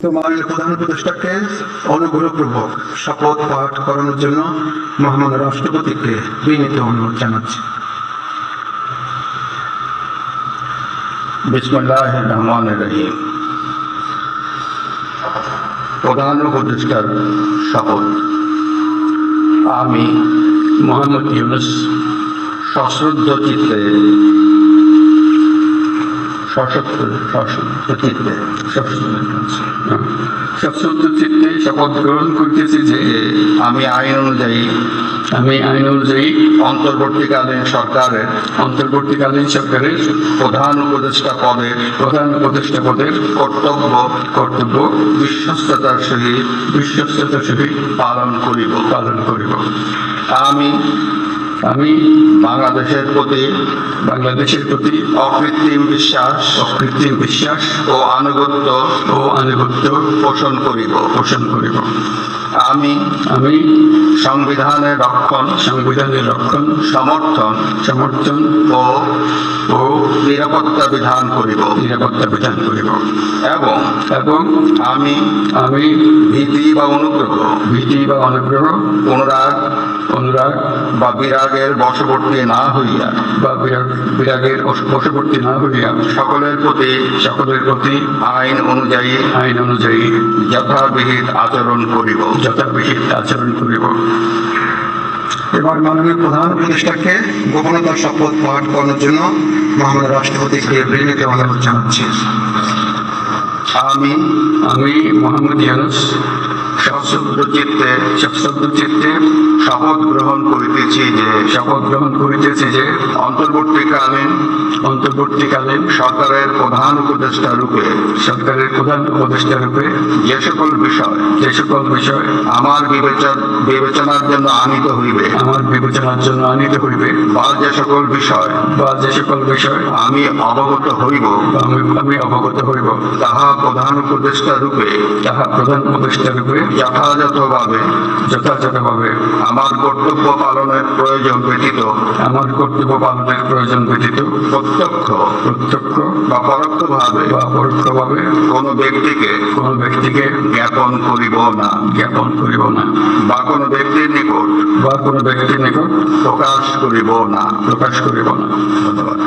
তো মাননীয় প্রধান উপদেষ্টাকে অনুগ্রহপূর্বক শপথ পাঠ করানোর জন্য মহামান্য রাষ্ট্রপতিকে বিনীত অনুরোধ জানাচ্ছি। বিসমিল্লাহির রহমানির রহিম। প্রধান উপদেষ্টার শপথ। আমি মোহাম্মদ ইউনূস সশ্রদ্ধ চিত্তে শপথ গ্রহণ করতেছি যে আমি আইন অনুযায়ী অন্তর্বর্তীকালীন সরকারের প্রধান উপদেষ্টা পদের কর্তব্য বিশ্বস্ততার সহিত পালন করিব। আমি বাংলাদেশের প্রতি অকৃত্রিম বিশ্বাস ও আনুগত্য পোষণ করিব। আমি সংবিধানের রক্ষণ সমর্থন ও নিরাপত্তা বিধান করিব। এবং আমি ভীতি বা অনুগ্রহ অনুরাগ বা বিরাগের বশবর্তী না হইয়া সকলের প্রতি আইন অনুযায়ী যথাবিহিত আচরণ করিব। এবার মাননীয় প্রধান উপদেষ্টাকে গোপনতার শপথ পাঠ করানোর জন্য মহামান্য রাষ্ট্রপতিকে বিনীত অনুরোধ জানাচ্ছি। আমি মোহাম্মদ ইউনূস সশ্রদ্ধ চিত্তে শপথ গ্রহণ করিতেছি যে অন্তর্বর্তীকালীন সরকারের প্রধান উপদেষ্টা রূপে যে সকল বিষয় আমার বিবেচনার জন্য আনিত হইবে বা যে সকল বিষয় আমি অবগত হইব তাহা প্রধান উপদেষ্টা রূপে যথাযথভাবে আমার কর্তব্য পালনের প্রয়োজন ব্যতীত প্রত্যক্ষ বা পরোক্ষভাবে কোনো ব্যক্তিকে জ্ঞাপন করিব না বা কোনো ব্যক্তির নিকট প্রকাশ করিব না। ধন্যবাদ।